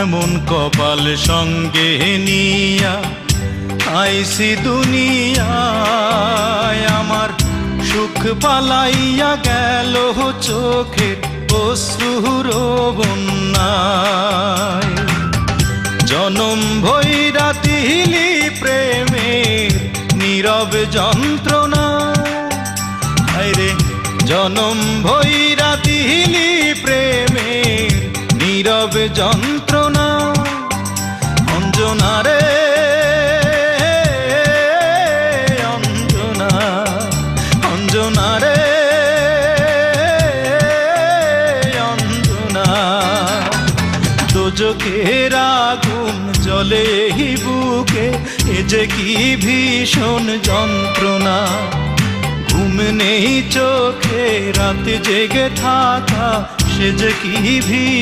এমন কপাল সঙ্গে নিয়া আইসি দুনিয়ায়, আমার সুখ পালাইয়া গেল চোখের অশ্রুর বন্যায়। জনম ভৈরা দিলি প্রেমের নীরব যন্ত্রণা, রে জনম ভৈরা দিলি প্রেমের নীরব যন্ত্রণা। অঞ্জনা রে অঞ্জনা, অঞ্জনা রে অঞ্জনা, দোজখের আগুন জ্বলে এই বুকে, এ যে কি ভীষণ যন্ত্রণা। ঘুম নেই চোখে, রাতে জেগে থাকা, সে যে কি ভীষণ